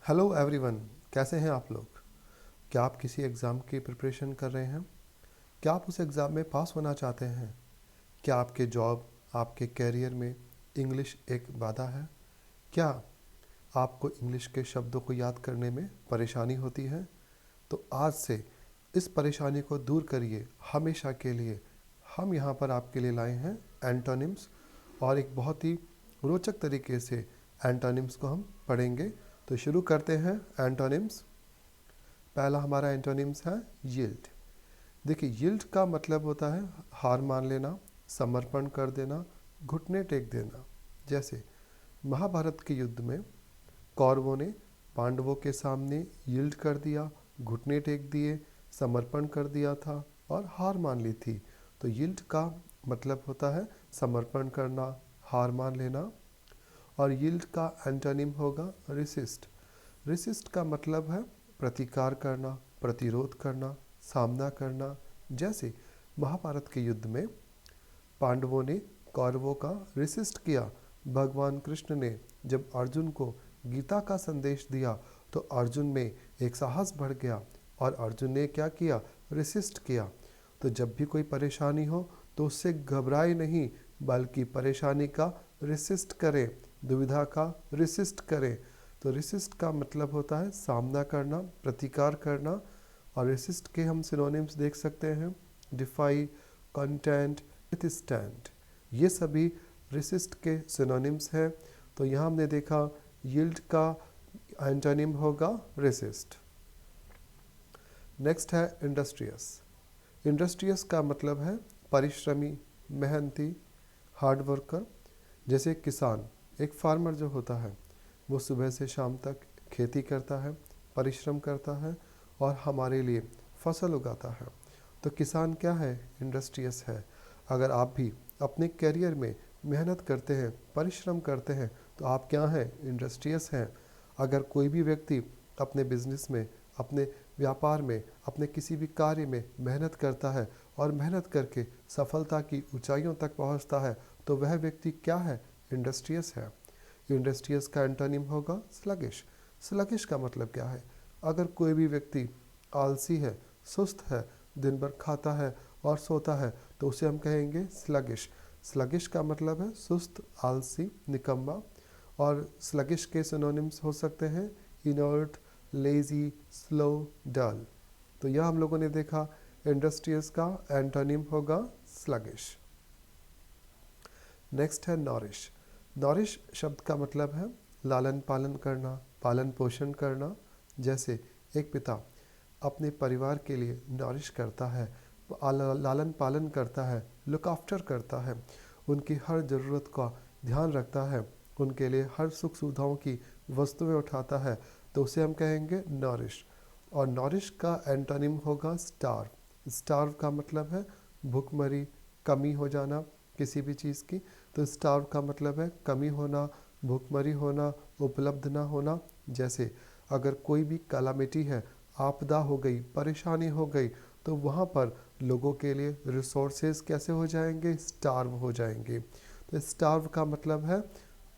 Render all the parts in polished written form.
Hello everyone, कैसे हैं आप लोग। क्या आप किसी एग्ज़ाम की प्रिपरेशन कर रहे हैं? क्या आप उस एग्ज़ाम में पास होना चाहते हैं? क्या आपके जॉब, आपके करियर में इंग्लिश एक बाधा है? क्या आपको इंग्लिश के शब्दों को याद करने में परेशानी होती है? तो आज से इस परेशानी को दूर करिए हमेशा के लिए। हम यहाँ पर आपके लिए लाए हैं एंटोनिम्स, और एक बहुत ही रोचक तरीके से एंटोनिम्स को हम पढ़ेंगे। तो शुरू करते हैं एंटोनिम्स। पहला हमारा एंटोनिम्स है यील्ड। देखिए, यील्ड का मतलब होता है हार मान लेना, समर्पण कर देना, घुटने टेक देना। जैसे महाभारत के युद्ध में कौरवों ने पांडवों के सामने यील्ड कर दिया, घुटने टेक दिए, समर्पण कर दिया था और हार मान ली थी। तो यील्ड का मतलब होता है समर्पण करना, हार मान लेना। और यील्ड का एंटोनिम होगा रेसिस्ट। रेसिस्ट का मतलब है प्रतिकार करना, प्रतिरोध करना, सामना करना। जैसे महाभारत के युद्ध में पांडवों ने कौरवों का रेसिस्ट किया। भगवान कृष्ण ने जब अर्जुन को गीता का संदेश दिया तो अर्जुन में एक साहस बढ़ गया और अर्जुन ने क्या किया? रेसिस्ट किया। तो जब भी कोई परेशानी हो तो उससे घबराए नहीं, बल्कि परेशानी का रेसिस्ट करें, दुविधा का रेसिस्ट करें। तो रेसिस्ट का मतलब होता है सामना करना, प्रतिकार करना। और रेसिस्ट के हम सिनोनिम्स देख सकते हैं, डिफाई, कंटेंट, विथस्टैंड। ये सभी रेसिस्ट के सिनोनिम्स हैं। तो यहाँ हमने देखा यील्ड का एंटोनिम होगा रेसिस्ट। नेक्स्ट है इंडस्ट्रियस। इंडस्ट्रियस का मतलब है परिश्रमी, मेहनती, हार्ड वर्कर। जैसे किसान, एक फार्मर जो होता है वो सुबह से शाम तक खेती करता है, परिश्रम करता है और हमारे लिए फसल उगाता है। तो किसान क्या है? इंडस्ट्रियस है। अगर आप भी अपने करियर में मेहनत करते हैं, परिश्रम करते हैं, तो आप क्या हैं? इंडस्ट्रियस हैं। अगर कोई भी व्यक्ति अपने बिजनेस में, अपने व्यापार में, अपने किसी भी कार्य में मेहनत करता है और मेहनत करके सफलता की ऊंचाइयों तक पहुंचता है, तो वह व्यक्ति क्या है? इंडस्ट्रियस है। इंडस्ट्रियस का एंटोनिम होगा स्लगिश। स्लगिश का मतलब क्या है? अगर कोई भी व्यक्ति आलसी है, सुस्त है, दिन भर खाता है और सोता है, तो उसे हम कहेंगे स्लगिश। स्लगिश का मतलब है सुस्त, आलसी, निकम्मा। और स्लगिश के सिनोनिम्स हो सकते हैं इनर्ट, लेजी, स्लो, डल। तो यह हम लोगों ने देखा इंडस्ट्रियस का एंटोनिम होगा स्लगिश। नेक्स्ट है नॉरिश। नॉरिश शब्द का मतलब है लालन पालन करना, पालन पोषण करना। जैसे एक पिता अपने परिवार के लिए नॉरिश करता है, लालन पालन करता है, लुक आफ्टर करता है, उनकी हर ज़रूरत का ध्यान रखता है, उनके लिए हर सुख सुविधाओं की वस्तुएं उठाता है, तो उसे हम कहेंगे नॉरिश। और नॉरिश का एंटोनिम होगा स्टार्व। स्टार्व का मतलब है भूखमरी, कमी हो जाना किसी भी चीज़ की। तो स्टार्व का मतलब है कमी होना, भूखमरी होना, उपलब्ध ना होना। जैसे अगर कोई भी कैलामिटी है, आपदा हो गई, परेशानी हो गई, तो वहाँ पर लोगों के लिए रिसोर्सेज कैसे हो जाएंगे? स्टार्व हो जाएंगे। तो स्टार्व का मतलब है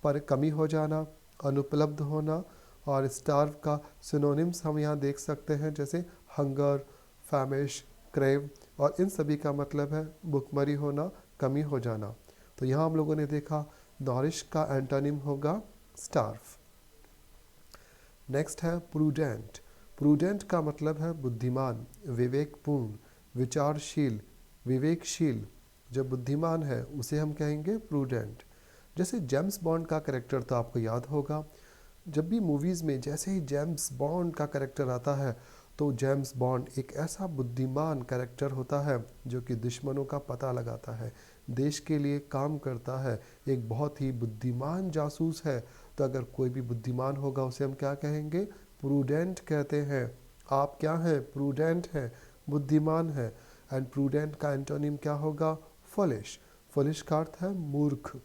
पर कमी हो जाना, अनुपलब्ध होना। और स्टार्व का सिनोनिम्स हम यहाँ देख सकते हैं, जैसे हंगर, फैमिश, क्रेव। और इन सभी का मतलब है भुखमरी होना, कमी हो जाना। तो यहाँ हम लोगों ने देखा नॉरिश का एंटोनिम होगा स्टार्व। नेक्स्ट है प्रूडेंट। प्रूडेंट का मतलब है बुद्धिमान, विवेकपूर्ण, विचारशील, विवेकशील। जो बुद्धिमान है उसे हम कहेंगे प्रूडेंट। जैसे जेम्स बॉन्ड का कैरेक्टर तो आपको याद होगा। जब भी मूवीज़ में जैसे ही जेम्स बॉन्ड का कैरेक्टर आता है, तो जेम्स बॉन्ड एक ऐसा बुद्धिमान कैरेक्टर होता है जो कि दुश्मनों का पता लगाता है, देश के लिए काम करता है, एक बहुत ही बुद्धिमान जासूस है। तो अगर कोई भी बुद्धिमान होगा उसे हम क्या कहेंगे? प्रूडेंट कहते हैं। आप क्या हैं? प्रूडेंट हैं, बुद्धिमान हैं। एंड प्रूडेंट का एंटोनिम क्या होगा? फुलिश। फुलिश का अर्थ है मूर्ख।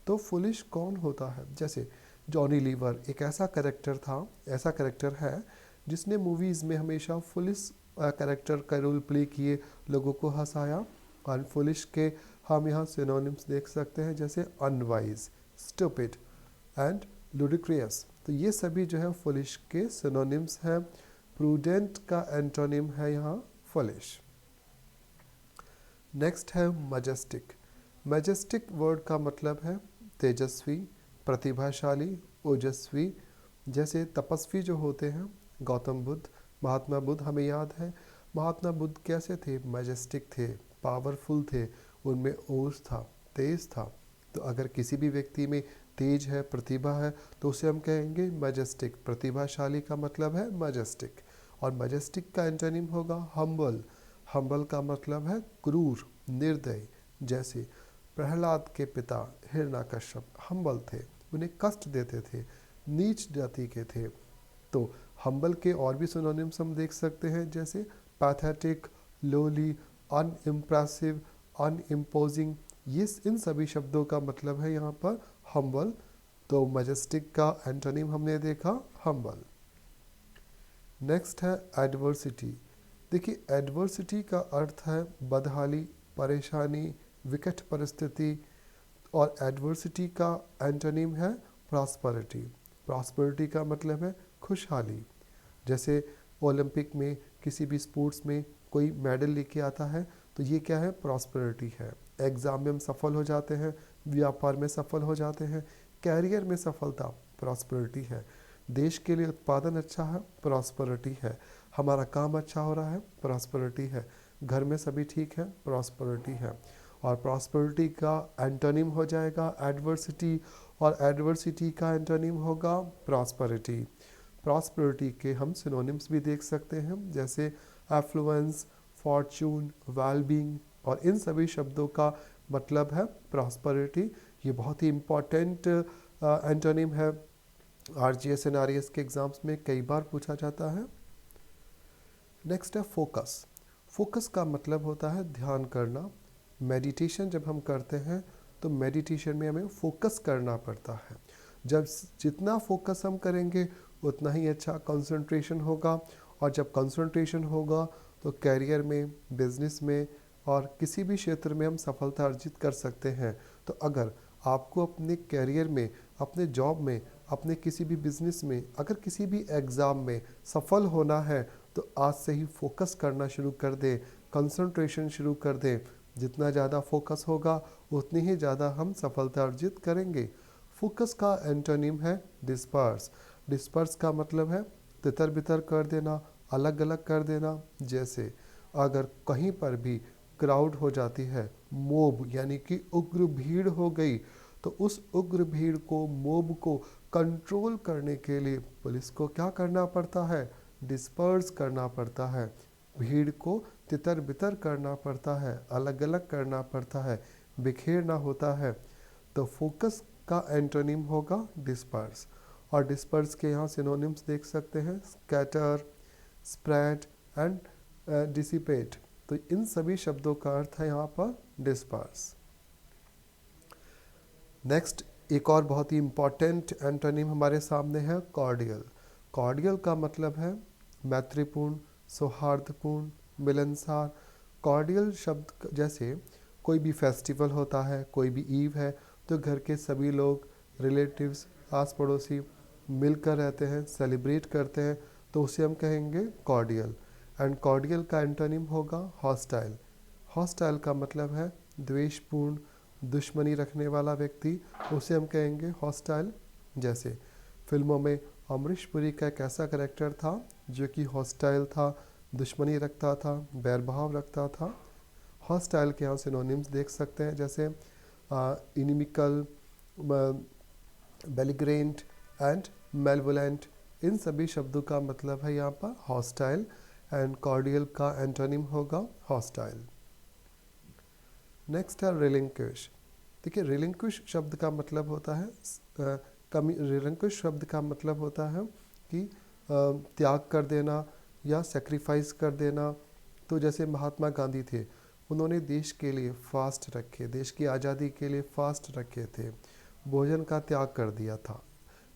तो फुलिश कौन होता है? जैसे जॉनी लीवर एक ऐसा कैरेक्टर था, ऐसा कैरेक्टर है जिसने मूवीज़ में हमेशा फुलिश कैरेक्टर का रोल प्ले किए, लोगों को हंसाया। और फुलिश के हम यहाँ सिनोनिम्स देख सकते हैं, जैसे अनवाइज, स्टूपिड एंड लुडिक्रियस। तो ये सभी जो है फुलिश के सिनोनिम्स हैं। प्रूडेंट का एंटोनिम है यहाँ फुलिश। नेक्स्ट है मजेस्टिक। मजेस्टिक वर्ड का मतलब है तेजस्वी, प्रतिभाशाली, ओजस्वी। जैसे तपस्वी जो होते हैं, गौतम बुद्ध, महात्मा बुद्ध, हमें याद है महात्मा बुद्ध कैसे थे, मैजेस्टिक थे, पावरफुल थे, उनमें ओज था, तेज था। तो अगर किसी भी व्यक्ति में तेज है, प्रतिभा है, तो उसे हम कहेंगे मैजेस्टिक। प्रतिभाशाली का मतलब है मैजेस्टिक। और मैजेस्टिक का एंटोनिम होगा हम्बल। हम्बल का मतलब है क्रूर, निर्दयी। जैसे प्रहलाद के पिता हिरण्यकश्यप हम्बल थे, उन्हें कष्ट देते थे, नीच जाति के थे। तो हम्बल के और भी सिनोनिम्स हम देख सकते हैं, जैसे पैथेटिक, लोली, अनइम्प्रेसिव, अनइम्पोजिंग। ये इन सभी शब्दों का मतलब है यहाँ पर हम्बल। तो मैजेस्टिक का एंटोनिम हमने देखा हम्बल। नेक्स्ट है एडवर्सिटी। देखिए एडवर्सिटी का अर्थ है बदहाली, परेशानी, विकट परिस्थिति। और एडवर्सिटी का एंटोनिम है प्रॉस्पेरिटी। प्रॉस्पेरिटी का मतलब है खुशहाली। जैसे ओलंपिक में, किसी भी स्पोर्ट्स में कोई मेडल लेके आता है, तो ये क्या है, प्रॉस्पेरिटी है। एग्ज़ाम में हम सफल हो जाते हैं, व्यापार में सफल हो जाते हैं, कैरियर में सफलता, प्रॉस्पेरिटी है। देश के लिए उत्पादन अच्छा है, प्रॉस्पेरिटी है। हमारा काम अच्छा हो रहा है, प्रॉस्पेरिटी है। घर में सभी ठीक है, प्रॉस्पेरिटी है। और प्रॉस्पेरिटी का एंटोनिम हो जाएगा एडवर्सिटी, और एडवर्सिटी का एंटोनिम होगा प्रॉस्पेरिटी। प्रॉस्पेरिटी के हम सिनोनिम्स भी देख सकते हैं, जैसे एफ्लुएंस, फॉर्चून, वेलबींग। और इन सभी शब्दों का मतलब है प्रॉस्पेरिटी। ये बहुत ही इम्पॉर्टेंट एंटोनिम है, आरजीएस एंड आरईएस के एग्जाम्स में कई बार पूछा जाता है। नेक्स्ट है फोकस। फोकस का मतलब होता है ध्यान करना। मेडिटेशन जब हम करते हैं, तो मेडिटेशन में हमें फोकस करना पड़ता है। जब जितना फोकस हम करेंगे, उतना ही अच्छा कंसंट्रेशन होगा। और जब कंसंट्रेशन होगा, तो कैरियर में, बिजनेस में और किसी भी क्षेत्र में हम सफलता अर्जित कर सकते हैं। तो अगर आपको अपने कैरियर में, अपने जॉब में, अपने किसी भी बिजनेस में, अगर किसी भी एग्ज़ाम में सफल होना है, तो आज से ही फोकस करना शुरू कर दें, कंसंट्रेशन शुरू कर दें। जितना ज़्यादा फोकस होगा, उतनी ही ज़्यादा हम सफलता अर्जित करेंगे। फोकस का एंटोनिम है डिस्पर्स। डिस्पर्स का मतलब है तितर बितर कर देना, अलग अलग कर देना। जैसे अगर कहीं पर भी क्राउड हो जाती है, मोब यानी कि उग्र भीड़ हो गई, तो उस उग्र भीड़ को, मोब को कंट्रोल करने के लिए पुलिस को क्या करना पड़ता है, डिस्पर्स करना पड़ता है। भीड़ को तितर बितर करना पड़ता है, अलग अलग करना पड़ता है, बिखेरना होता है। तो फोकस का एंटोनिम होगा डिस्पर्स। और डिस्पर्स के यहाँ सिनोनिम्स देख सकते हैं, स्कैटर, स्प्रेड एंड डिसिपेट। तो इन सभी शब्दों का अर्थ है यहाँ पर डिस्पर्स। नेक्स्ट एक और बहुत ही इम्पॉर्टेंट एंटोनिम हमारे सामने है कॉर्डियल। कॉर्डियल का मतलब है मैत्रीपूर्ण, सौहार्दपूर्ण, मिलनसार। कॉर्डियल शब्द जैसे कोई भी फेस्टिवल होता है, कोई भी ईव है, तो घर के सभी लोग, रिलेटिव्स, आस पड़ोसी मिलकर रहते हैं, सेलिब्रेट करते हैं, तो उसे हम कहेंगे कॉर्डियल। एंड कॉर्डियल का एंटोनिम होगा हॉस्टाइल। हॉस्टाइल का मतलब है द्वेषपूर्ण, दुश्मनी रखने वाला व्यक्ति, उसे हम कहेंगे हॉस्टाइल। जैसे फिल्मों में अमरीश पुरी का एक ऐसा कैरेक्टर था जो कि हॉस्टाइल था, दुश्मनी रखता था, बैरभाव रखता था। हॉस्टाइल के यहाँ सिनोनिम्स देख सकते हैं, जैसे इनिमिकल, बेलिग्रेंट एंड मेलवोलेंट। इन सभी शब्दों का मतलब है यहाँ पर हॉस्टाइल। एंड कॉर्डियल का एंटोनिम होगा हॉस्टाइल। नेक्स्ट है रिलिंक्विश। देखिए रिलिंक्विश शब्द का मतलब होता है रिलिंक्विश शब्द का मतलब होता है कि त्याग कर देना या सेक्रीफाइस कर देना। तो जैसे महात्मा गांधी थे, उन्होंने देश के लिए फास्ट रखे, देश की आज़ादी के लिए फास्ट रखे थे, भोजन का त्याग कर दिया था,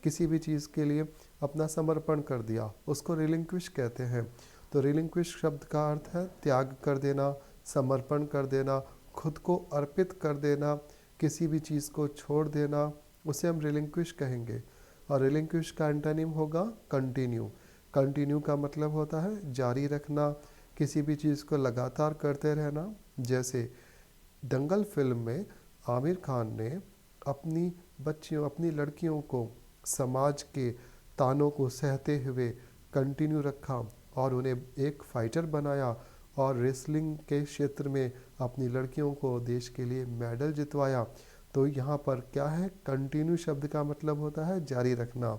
किसी भी चीज़ के लिए अपना समर्पण कर दिया, उसको रिलिंक्विश कहते हैं। तो रिलिंक्विश शब्द का अर्थ है त्याग कर देना, समर्पण कर देना, खुद को अर्पित कर देना, किसी भी चीज़ को छोड़ देना, उसे हम रिलिंक्विश कहेंगे। और रिलिंक्विश का एंटोनिम होगा कंटिन्यू। कंटिन्यू का मतलब होता है जारी रखना, किसी भी चीज़ को लगातार करते रहना। जैसे दंगल फिल्म में आमिर खान ने अपनी बच्चियों, अपनी लड़कियों को समाज के तानों को सहते हुए कंटिन्यू रखा और उन्हें एक फाइटर बनाया और रेसलिंग के क्षेत्र में अपनी लड़कियों को देश के लिए मेडल जितवाया। तो यहाँ पर क्या है, कंटिन्यू शब्द का मतलब होता है जारी रखना।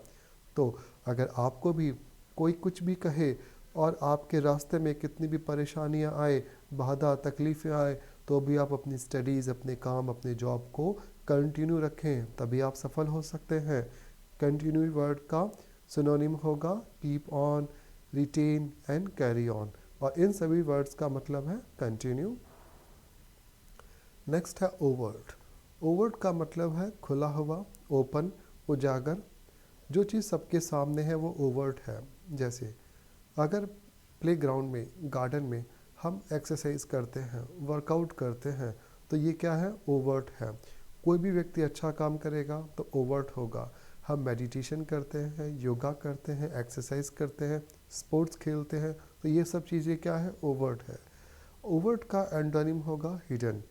तो अगर आपको भी कोई कुछ भी कहे और आपके रास्ते में कितनी भी परेशानियाँ आए, बाधा तकलीफ़ें आए, तो भी आप अपनी स्टडीज़, अपने काम, अपने जॉब को कंटिन्यू रखें, तभी आप सफल हो सकते हैं। कंटिन्यू वर्ड का सिनोनिम होगा keep on, retain and carry on, और इन सभी वर्ड्स का मतलब है कंटिन्यू। नेक्स्ट है ओवर्ट। ओवर्ट का मतलब है खुला हुआ, ओपन, उजागर। जो चीज़ सबके सामने है वो ओवर्ट है। जैसे अगर प्लेग्राउंड में, गार्डन में हम एक्सरसाइज करते हैं, वर्कआउट करते हैं, तो ये क्या है, ओवर्ट है। कोई भी व्यक्ति अच्छा काम करेगा तो ओवर्ट होगा। हम मेडिटेशन करते हैं, योगा करते हैं, एक्सरसाइज करते हैं, स्पोर्ट्स खेलते हैं, तो ये सब चीज़ें क्या है, ओवर्ट है। ओवर्ट का एंटोनिम होगा हिडन।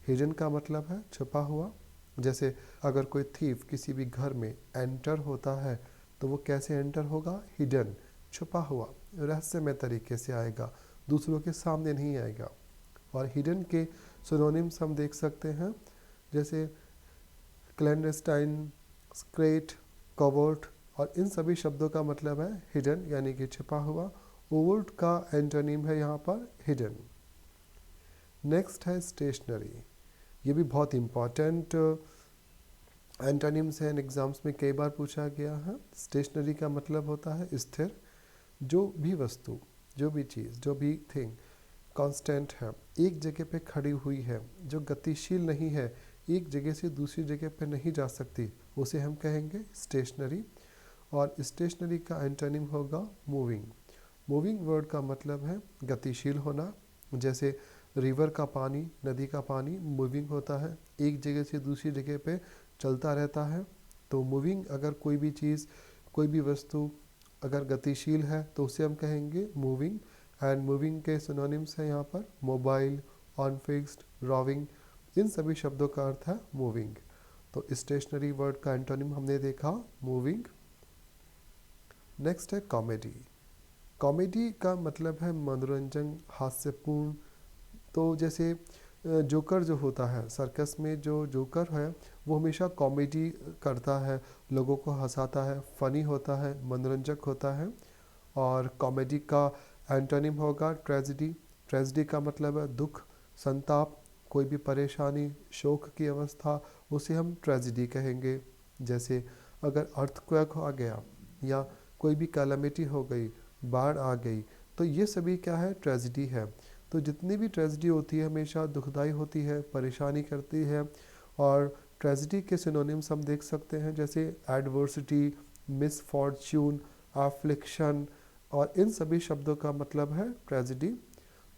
हिडन का मतलब है छुपा हुआ। जैसे अगर कोई थीफ किसी भी घर में एंटर होता है तो वो कैसे एंटर होगा, हिडन, छुपा हुआ, रहस्यमय तरीके से आएगा, दूसरों के सामने नहीं आएगा। और हिडन के सिनोनिम्स हम देख सकते हैं, जैसे क्लैंडस्टाइन, स्क्रेट, कवर्ट, और इन सभी शब्दों का मतलब है हिडन यानी कि छिपा हुआ। ओवर्ट का एंटोनिम है यहाँ पर हिडन। नेक्स्ट है स्टेशनरी। ये भी बहुत इम्पॉर्टेंट एंटोनिम्स हैं, एग्जाम्स में कई बार पूछा गया है। स्टेशनरी का मतलब होता है स्थिर। जो भी वस्तु, जो भी चीज़, जो भी थिंग कांस्टेंट है, एक जगह पे खड़ी हुई है, जो गतिशील नहीं है, एक जगह से दूसरी जगह पे नहीं जा सकती, उसे हम कहेंगे स्टेशनरी। और स्टेशनरी का एंटोनिम होगा मूविंग। मूविंग वर्ड का मतलब है गतिशील होना। जैसे रिवर का पानी, नदी का पानी मूविंग होता है, एक जगह से दूसरी जगह पे चलता रहता है। तो मूविंग, अगर कोई भी चीज़, कोई भी वस्तु अगर गतिशील है तो उसे हम कहेंगे मूविंग। एंड मूविंग के सिनोनिम्स हैं यहाँ पर मोबाइल, ऑन फिक्स्ड, रॉविंग। इन सभी शब्दों का अर्थ है मूविंग। तो स्टेशनरी वर्ड का एंटोनिम हमने देखा मूविंग। नेक्स्ट है कॉमेडी। कॉमेडी का मतलब है मनोरंजन, हास्यपूर्ण। तो जैसे जोकर जो होता है सर्कस में, जो जोकर है वो हमेशा कॉमेडी करता है, लोगों को हंसाता है, फ़नी होता है, मनोरंजक होता है। और कॉमेडी का एंटोनिम होगा ट्रेजिडी। ट्रेजिडी का मतलब है दुख, संताप, कोई भी परेशानी, शोक की अवस्था, उसे हम ट्रेजिडी कहेंगे। जैसे अगर अर्थक्वेक आ गया या कोई भी कैलामिटी हो गई, बाढ़ आ गई, तो ये सभी क्या है, ट्रेजिडी है। तो जितनी भी ट्रेजिडी होती है हमेशा दुखदाई होती है, परेशानी करती है। और ट्रेजिडी के सिनोनिम्स हम देख सकते हैं, जैसे एडवर्सिटी, मिसफॉर्च्यून, एफ्लिक्शन, और इन सभी शब्दों का मतलब है ट्रेजिडी।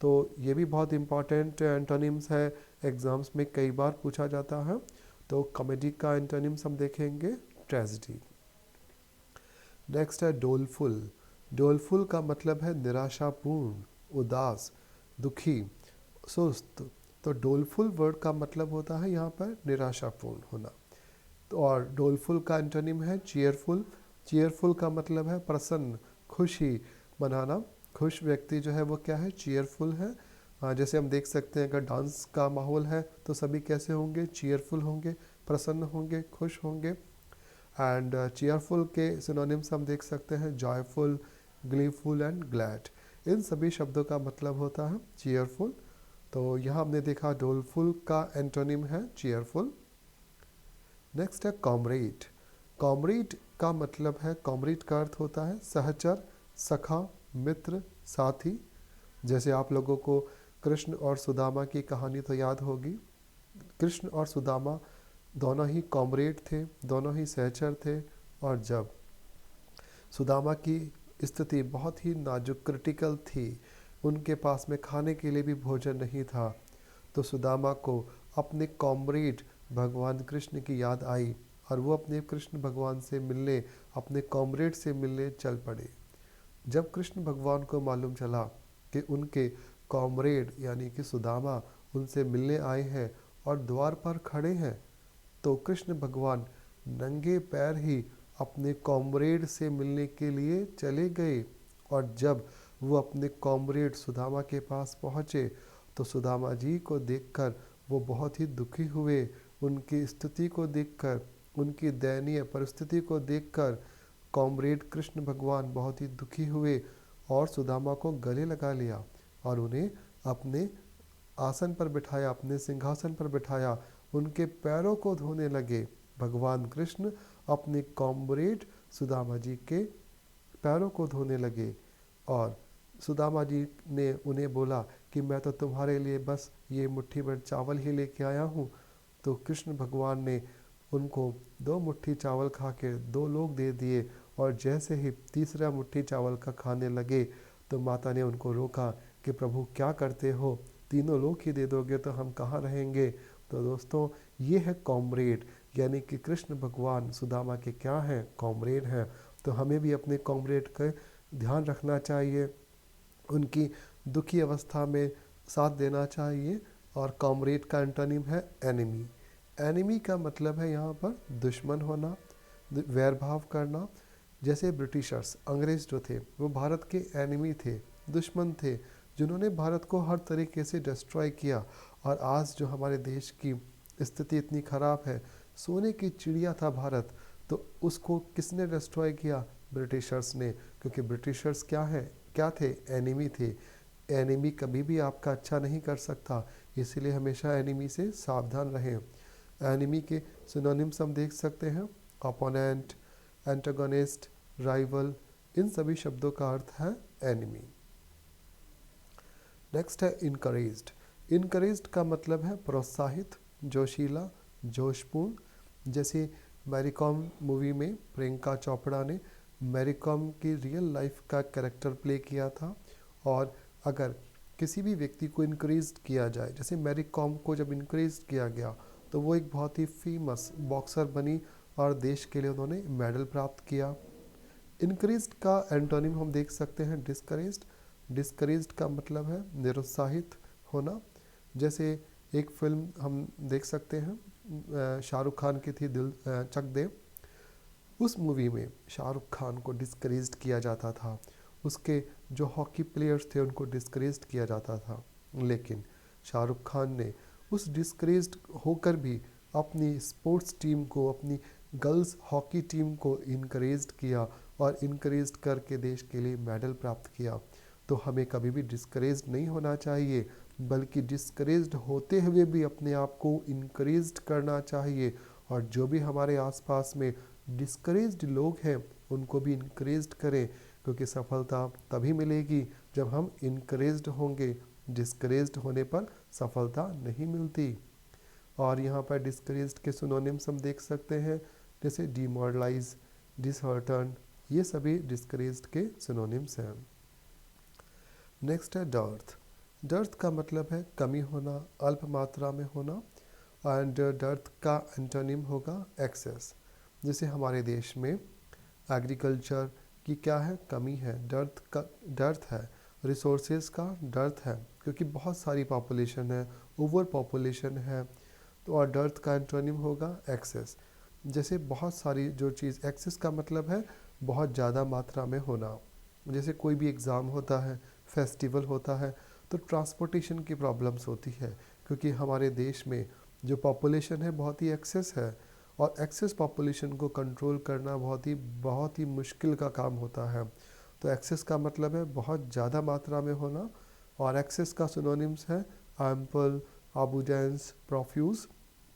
तो ये भी बहुत इंपॉर्टेंट एंटोनिम्स है, एग्जाम्स में कई बार पूछा जाता है। तो कॉमेडी का एंटोनिम्स हम देखेंगे ट्रेजिडी। नेक्स्ट है डोलफुल। डोलफुल का मतलब है निराशापूर्ण, उदास, दुखी, सुस्त। तो डोलफुल वर्ड का मतलब होता है यहाँ पर निराशापूर्ण होना। तो और डोलफुल का एंटोनिम है चीयरफुल। चीयरफुल का मतलब है प्रसन्न, खुशी मनाना। खुश व्यक्ति जो है वो क्या है, चीयरफुल है। जैसे हम देख सकते हैं अगर डांस का माहौल है तो सभी कैसे होंगे, चीयरफुल होंगे, प्रसन्न होंगे, खुश होंगे। एंड चीयरफुल के सिनोनिम्स हम देख सकते हैं जॉयफुल, ग्लीफुल एंड ग्लैड। इन सभी शब्दों का मतलब होता है चीयरफुल। तो यहाँ हमने देखा डोलफुल का एंटोनिम है चीयरफुल। नेक्स्ट है कॉमरेड। कॉमरेड का मतलब है, कॉमरेड का अर्थ होता है सहचर, सखा, मित्र, साथी। जैसे आप लोगों को कृष्ण और सुदामा की कहानी तो याद होगी। कृष्ण और सुदामा दोनों ही कॉमरेड थे, दोनों ही सहचर थे। और जब सुदामा की स्थिति बहुत ही नाजुक, क्रिटिकल थी, उनके पास में खाने के लिए भी भोजन नहीं था, तो सुदामा को अपने कॉमरेड भगवान कृष्ण की याद आई और वो अपने कृष्ण भगवान से मिलने, अपने कॉमरेड से मिलने चल पड़े। जब कृष्ण भगवान को मालूम चला कि उनके कॉमरेड यानी कि सुदामा उनसे मिलने आए हैं और द्वार पर खड़े हैं, तो कृष्ण भगवान नंगे पैर ही अपने कॉमरेड से मिलने के लिए चले गए। और जब वो अपने कॉमरेड सुदामा के पास पहुँचे तो सुदामा जी को देखकर वो बहुत ही दुखी हुए। उनकी स्थिति को देखकर, उनकी दयनीय परिस्थिति को देखकर कॉमरेड कृष्ण भगवान बहुत ही दुखी हुए और सुदामा को गले लगा लिया और उन्हें अपने आसन पर बिठाया, अपने सिंहासन पर बिठाया, उनके पैरों को धोने लगे। भगवान कृष्ण अपने कॉमरेड सुदामा जी के पैरों को धोने लगे और सुदामा जी ने उन्हें बोला कि मैं तो तुम्हारे लिए बस ये मुट्ठी भर चावल ही लेके आया हूँ। तो कृष्ण भगवान ने उनको 2 मुट्ठी चावल खा के 2 लोग दे दिए और जैसे ही तीसरा मुट्ठी चावल का खाने लगे तो माता ने उनको रोका कि प्रभु क्या करते हो, तीनों लोग ही दे दोगे तो हम कहाँ रहेंगे। तो दोस्तों, ये है कॉमरेड, यानी कि कृष्ण भगवान सुदामा के क्या हैं, कॉमरेड हैं। तो हमें भी अपने कॉमरेड का ध्यान रखना चाहिए, उनकी दुखी अवस्था में साथ देना चाहिए। और कॉमरेड का एंटोनिम है एनिमी। एनिमी का मतलब है यहाँ पर दुश्मन होना, वैर भाव करना। जैसे ब्रिटिशर्स, अंग्रेज जो थे वो भारत के एनिमी थे, दुश्मन थे, जिन्होंने भारत को हर तरीके से डिस्ट्रॉय किया। और आज जो हमारे देश की स्थिति इतनी ख़राब है, सोने की चिड़िया था भारत, तो उसको किसने डिस्ट्रॉय किया? ब्रिटिशर्स ने। क्योंकि ब्रिटिशर्स क्या थे? एनिमी थे। एनिमी कभी भी आपका अच्छा नहीं कर सकता, इसीलिए हमेशा एनिमी से सावधान रहें। एनिमी के सिनोनिम्स हम देख सकते हैं, अपोनेंट, एंटागोनिस्ट, राइवल, इन सभी शब्दों का अर्थ है एनिमी। नेक्स्ट है इनकरेज्ड। इनकरेज्ड का मतलब है प्रोत्साहित, जोशीला, जोशपूर्ण। जैसे मैरी कॉम मूवी में प्रियंका चोपड़ा ने मैरी कॉम की रियल लाइफ का कैरेक्टर प्ले किया था। और अगर किसी भी व्यक्ति को इनकरेज किया जाए, जैसे मैरी कॉम को जब इनकरेज किया गया तो वो एक बहुत ही फेमस बॉक्सर बनी और देश के लिए उन्होंने मेडल प्राप्त किया। इनकरेज्ड का एंटोनिम हम देख सकते हैं डिस्करेज्ड। डिस्करेज्ड का मतलब है निरुत्साहित होना। जैसे एक फिल्म हम देख सकते हैं, शाहरुख खान की थी दिल चक दे। उस मूवी में शाहरुख खान को डिस्करेज्ड किया जाता था, उसके जो हॉकी प्लेयर्स थे उनको डिस्करेज्ड किया जाता था। लेकिन शाहरुख खान ने उस डिस्करेज्ड होकर भी अपनी स्पोर्ट्स टीम को, अपनी गर्ल्स हॉकी टीम को इनकरेज्ड किया और इनकरेज्ड करके देश के लिए मेडल प्राप्त किया। तो हमें कभी भी डिस्करेज्ड नहीं होना चाहिए, बल्कि डिस्करेज्ड होते हुए भी अपने आप को इनकरेज्ड करना चाहिए। और जो भी हमारे आसपास में डिस्करेज्ड लोग हैं उनको भी इनकरेज्ड करें, क्योंकि सफलता तभी मिलेगी जब हम इनकरेज्ड होंगे। डिस्करेज्ड होने पर सफलता नहीं मिलती। और यहाँ पर डिस्करेज्ड के सिनोनिम्स हम देख सकते हैं, जैसे डिमोरलाइज, डिसहर्टन, ये सभी डिस्करेज्ड के सिनोनिम्स हैं। नेक्स्ट है डर्थ। डर्थ का मतलब है कमी होना, अल्प मात्रा में होना। एंड डर्थ का एंटोनिम होगा एक्सेस। जैसे हमारे देश में एग्रीकल्चर की क्या है? कमी है। डर्थ है। रिसोर्सेज का डर्थ है, क्योंकि बहुत सारी पॉपुलेशन है, ओवर पॉपुलेशन है। तो और डर्थ का एंटोनिम होगा एक्सेस। जैसे बहुत सारी जो चीज़, एक्सेस का मतलब है बहुत ज़्यादा मात्रा में होना। जैसे कोई भी एग्ज़ाम होता है, फेस्टिवल होता है, तो ट्रांसपोर्टेशन की प्रॉब्लम्स होती है, क्योंकि हमारे देश में जो पॉपुलेशन है बहुत ही एक्सेस है। और एक्सेस पॉपुलेशन को कंट्रोल करना बहुत ही मुश्किल का काम होता है। तो एक्सेस का मतलब है बहुत ज़्यादा मात्रा में होना। और एक्सेस का सिनोनिम्स है एम्पल, अबुडेंस, प्रोफ्यूज।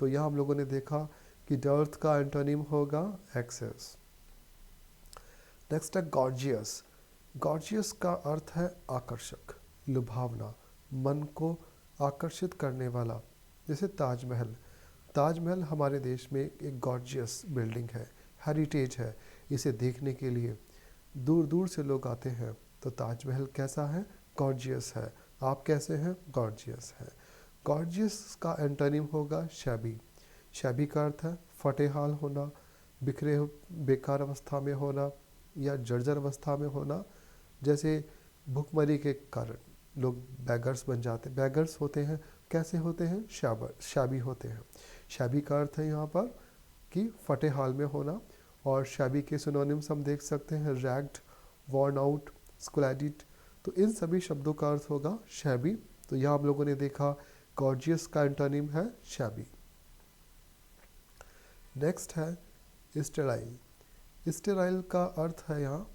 तो यह हम लोगों ने देखा कि डर्थ का एंटोनिम होगा एक्सेस। नेक्स्ट है गॉर्जियस। गॉर्जियस का अर्थ है आकर्षक, लुभावना, मन को आकर्षित करने वाला। जैसे ताजमहल। ताजमहल हमारे देश में एक गॉर्जियस बिल्डिंग है, हेरिटेज है। इसे देखने के लिए दूर दूर से लोग आते हैं। तो ताजमहल कैसा है? गॉर्जियस है। आप कैसे हैं? गॉर्जियस है। गॉर्जियस का एंटोनिम होगा शैबी। शैबी का अर्थ है फटेहाल होना, बिखरे बेकार अवस्था में होना या जर्जर अवस्था में होना। जैसे भुखमरी के कारण लोग बैगर्स बन जाते हैं। बैगर्स होते हैं, कैसे होते हैं? शाबी होते हैं। शाबी का अर्थ है यहाँ पर कि फटे हाल में होना। और शाबी के सिनोनिम्स हम देख सकते हैं, रैग्ड, वॉर्न आउट, स्क्लैडिड। तो इन सभी शब्दों का अर्थ होगा शैबी। तो यहाँ हम लोगों ने देखा गॉर्जियस का एंटोनिम है शैबी। नेक्स्ट है स्टेराइल। स्टेराइल का अर्थ है यहाँ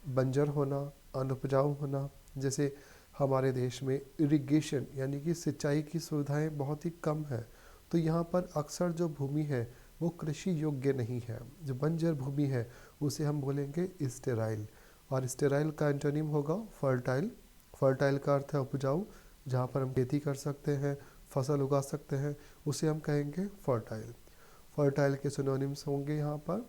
बंजर होना, अनउपजाऊ होना। जैसे हमारे देश में इरिगेशन यानी कि सिंचाई की सुविधाएं बहुत ही कम है, तो यहाँ पर अक्सर जो भूमि है वो कृषि योग्य नहीं है। जो बंजर भूमि है उसे हम बोलेंगे स्टेराइल। और स्टेराइल का एंटोनिम होगा फर्टाइल। फर्टाइल का अर्थ है उपजाऊ, जहाँ पर हम खेती कर सकते हैं, फसल उगा सकते हैं, उसे हम कहेंगे फर्टाइल। फर्टाइल के सिनोनिम्स होंगे यहाँ पर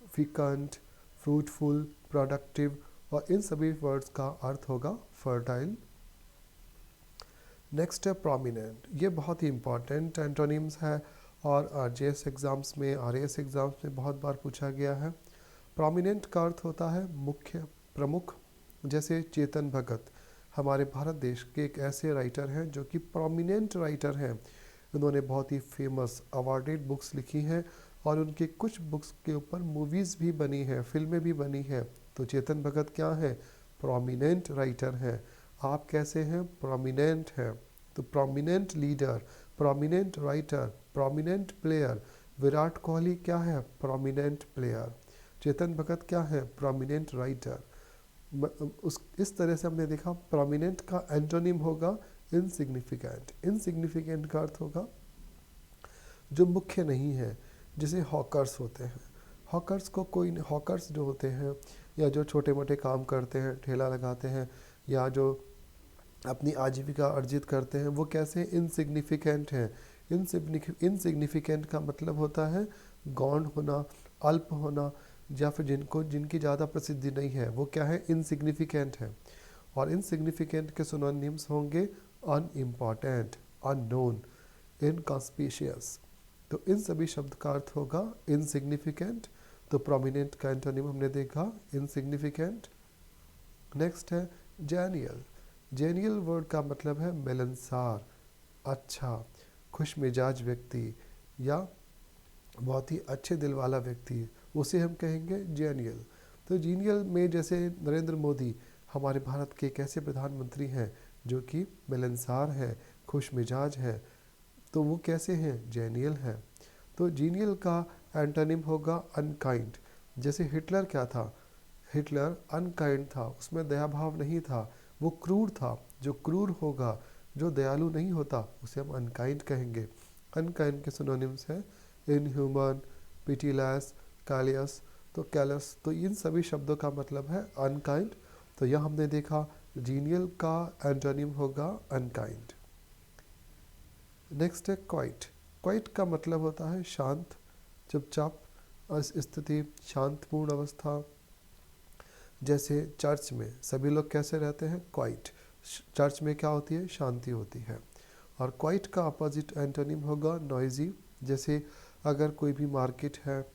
फिकंट, फ्रूटफुल, प्रोडक्टिव, और इन सभी वर्ड्स का अर्थ होगा फर्टाइल। नेक्स्ट है प्रोमिनेंट। ये बहुत ही इंपॉर्टेंट एंटोनिम्स है और आरजेएस एग्ज़ाम्स में, आरएएस एग्ज़ाम्स में बहुत बार पूछा गया है। प्रोमिनेंट का अर्थ होता है मुख्य, प्रमुख। जैसे चेतन भगत हमारे भारत देश के एक ऐसे राइटर हैं जो कि प्रोमिनेंट राइटर हैं। उन्होंने बहुत ही फेमस अवार्डेड बुक्स लिखी हैं और उनके कुछ बुक्स के ऊपर मूवीज़ भी बनी हैं, फिल्में भी बनी हैं। तो चेतन भगत क्या है? प्रोमिनेंट राइटर हैं। आप कैसे हैं? प्रोमिनेंट हैं। तो prominent leader, prominent writer, prominent player. Virat Kohli क्या है? Prominent player. चेतन भगत क्या है? Prominent writer. उस इस तरह से हमने देखा प्रोमिनेंट का एंटोनिम होगा इनसिग्निफिकेंट। इनसिग्निफिकेंट का अर्थ होगा जो मुख्य नहीं है। जैसे हॉकर्स होते हैं, हॉकर्स को कोई, हॉकर्स जो होते हैं या जो छोटे मोटे काम करते हैं, ठेला लगाते हैं या जो अपनी आजीविका अर्जित करते हैं, वो कैसे? इनसिग्निफिकेंट हैं। इनसिग्निफिकेंट का मतलब होता है गौण होना, अल्प होना, या फिर जिनकी ज़्यादा प्रसिद्धि नहीं है, वो क्या है? इनसिग्निफिकेंट है। और इनसिग्निफिकेंट के सिनोनिम्स होंगे अनइम्पॉर्टेंट, अननोन, इनकॉन्स्पिशियस। तो इन सभी शब्द का अर्थ होगा इनसिग्निफिकेंट। तो प्रोमिनेंट का एंटोनिम हमने देखा इनसिग्निफिकेंट। नेक्स्ट है जेनियल। जेनियल वर्ड का मतलब है मिलनसार, अच्छा, खुश मिजाज व्यक्ति या बहुत ही अच्छे दिल वाला व्यक्ति, उसे हम कहेंगे जेनियल। तो जीनियल में जैसे नरेंद्र मोदी हमारे भारत के एक ऐसे प्रधानमंत्री हैं जो कि मिलनसार हैं, खुश मिजाज हैं, तो वो कैसे हैं? जेनियल हैं। तो जीनियल का एंटोनिम होगा अनकाइंड। जैसे हिटलर क्या था? हिटलर अनकाइंड था, उसमें दया भाव नहीं था, वो क्रूर था। जो क्रूर होगा, जो दयालु नहीं होता, उसे हम अनकाइंड कहेंगे। अनकाइंड के सिनोनिम्स हैं इनह्यूमन, पिटीलेस, कैलियस। तो कैलस, तो इन सभी शब्दों का मतलब है अनकाइंड। तो यह हमने देखा जीनियल का एंटोनिम होगा अनकाइंड। नेक्स्ट है क्वाइट। क्वाइट का मतलब होता है शांत, चुपचाप स्थिति, शांतपूर्ण अवस्था। जैसे चर्च में सभी लोग कैसे रहते हैं? क्वाइट। चर्च में क्या होती है? शांति होती है। और क्वाइट का अपोजिट एंटोनिम होगा नॉइजी। जैसे अगर कोई भी मार्केट है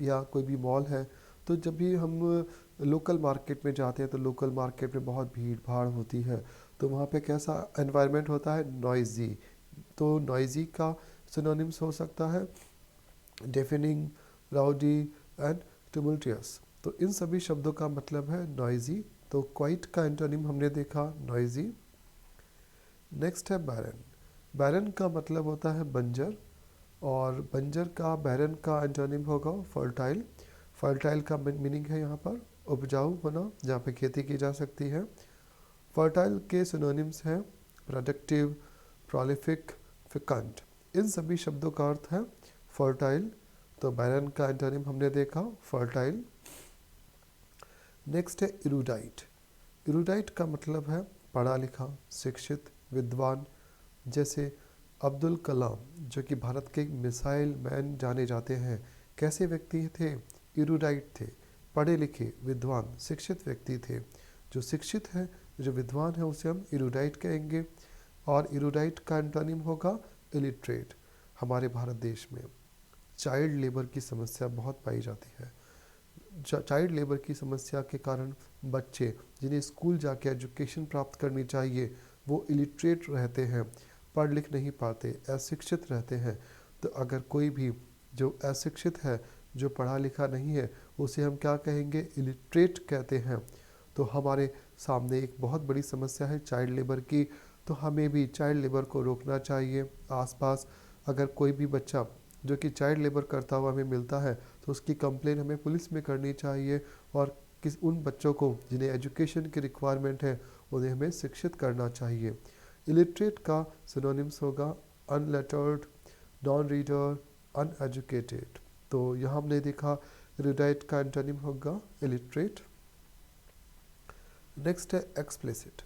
या कोई भी मॉल है, तो जब भी हम लोकल मार्केट में जाते हैं तो लोकल मार्केट में बहुत भीड़ भाड़ होती है, तो वहाँ पे कैसा एनवायरनमेंट होता है? नॉइजी। तो नॉइजी का सिनोनिम्स हो सकता है डेफनिंग, राउडी एंड tumultuous। तो इन सभी शब्दों का मतलब है नॉइजी। तो क्वाइट का एंटोनिम हमने देखा नॉइजी। नेक्स्ट है बैरन। बैरन का मतलब होता है बंजर, और बंजर का, बैरन का एंटोनिम होगा फर्टाइल। फर्टाइल का मीनिंग है यहाँ पर उपजाऊ होना, जहाँ पे खेती की जा सकती है। फर्टाइल के सिनोनिम्स हैं प्रोडक्टिव, प्रोलिफिक, फिकंट। इन सभी शब्दों का अर्थ है फर्टाइल। तो बैरन का एंटोनिम हमने देखा फर्टाइल। नेक्स्ट है इरूडाइट। इरूडाइट का मतलब है पढ़ा लिखा, शिक्षित, विद्वान। जैसे अब्दुल कलाम जो कि भारत के मिसाइल मैन जाने जाते हैं, कैसे व्यक्ति थे? इरूडाइट थे, पढ़े लिखे, विद्वान, शिक्षित व्यक्ति थे। जो शिक्षित है, जो विद्वान है, उसे हम इरूडाइट कहेंगे। और इरूडाइट का एंटोनिम होगा इलिटरेट हमारे भारत देश में। चाइल्ड लेबर की समस्या बहुत पाई जाती है। चाइल्ड लेबर की समस्या के कारण बच्चे जिन्हें स्कूल जाके एजुकेशन प्राप्त करनी चाहिए वो इलिटरेट रहते हैं, पढ़ लिख नहीं पाते, अशिक्षित रहते हैं। तो अगर कोई भी जो अशिक्षित है, जो पढ़ा लिखा नहीं है, उसे हम क्या कहेंगे? इलिटरेट कहते हैं। तो हमारे सामने एक बहुत बड़ी समस्या है चाइल्ड लेबर की। तो हमें भी चाइल्ड लेबर को रोकना चाहिए। आसपास अगर कोई भी बच्चा जो कि चाइल्ड लेबर करता हुआ हमें मिलता है तो उसकी कंप्लेन हमें पुलिस में करनी चाहिए, और उन बच्चों को जिन्हें एजुकेशन की रिक्वायरमेंट है उन्हें हमें शिक्षित करना चाहिए। इलिटरेट का सिनोनिम्स होगा अनलेटर्ड, नॉन रीडर, अनएजुकेटेड। तो यहाँ हमने देखा रिडाइट का एंटोनिम होगा इलिटरेट। नेक्स्ट है एक्सप्लिसिट।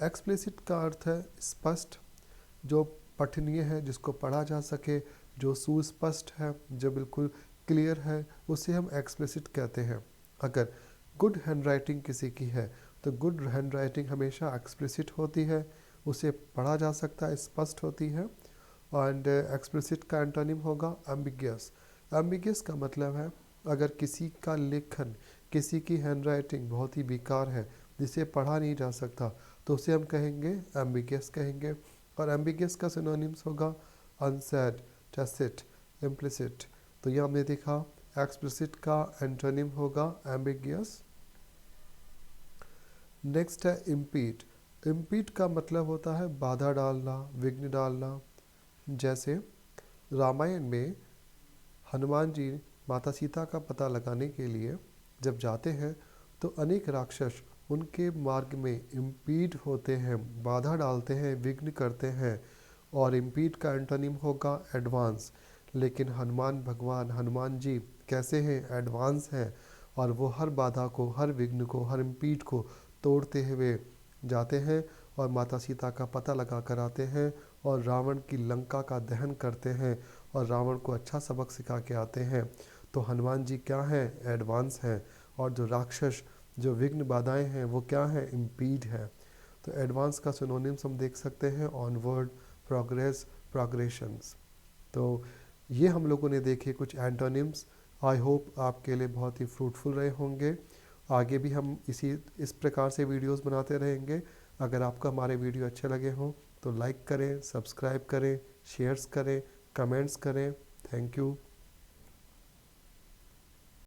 एक्सप्लिसिट का अर्थ है स्पष्ट, जो पठनीय है, जिसको पढ़ा जा सके, जो सुस्पष्ट है, जो बिल्कुल क्लियर है, उसे हम एक्सप्लिसिट कहते हैं। अगर गुड हैंडराइटिंग किसी की है तो गुड हैंडराइटिंग हमेशा एक्सप्लिसिट होती है, उसे पढ़ा जा सकता है, स्पष्ट होती है। एंड एक्सप्लिसिट का एंटोनिम होगा एम्बिगियस। एम्बिगियस का मतलब है अगर किसी का लेखन, किसी की हैंडराइटिंग बहुत ही बेकार है, जिसे पढ़ा नहीं जा सकता, तो उसे हम कहेंगे एम्बिगियस कहेंगे। और एम्बिगियस का सिनोनिम्स होगा अनसेड, टैसिट, इम्प्लिसिट। तो ये हमने देखा एक्सप्लिसिट का एंटोनिम होगा एम्बिगियस। नेक्स्ट है इम्पीड। इम्पीड का मतलब होता है बाधा डालना, विघ्न डालना। जैसे रामायण में हनुमान जी माता सीता का पता लगाने के लिए जब जाते हैं तो अनेक राक्षस उनके मार्ग में इम्पीड होते हैं, बाधा डालते हैं, विघ्न करते हैं। और इम्पीड का एंटोनिम होगा एडवांस। लेकिन हनुमान जी कैसे हैं? एडवांस हैं, और वो हर बाधा को, हर विघ्न को, हर इम्पीड को तोड़ते हुए जाते हैं और माता सीता का पता लगा कर आते हैं और रावण की लंका का दहन करते हैं और रावण को अच्छा सबक सिखा के आते हैं। तो हनुमान जी क्या हैं? एडवांस हैं। और जो राक्षस, जो विघ्न बाधाएं हैं, वो क्या हैं? इम्पीड है। तो एडवांस का सिनोनिम्स हम देख सकते हैं ऑनवर्ड, प्रोग्रेस, प्रोग्रेशंस। तो ये हम लोगों ने देखे कुछ एंटोनिम्स। आई होप आपके लिए बहुत ही फ्रूटफुल रहे होंगे। आगे भी हम इस प्रकार से वीडियोस बनाते रहेंगे। अगर आपको हमारे वीडियो अच्छे लगे हों तो लाइक करें, सब्सक्राइब करें, शेयर्स करें, कमेंट्स करें। Thank you.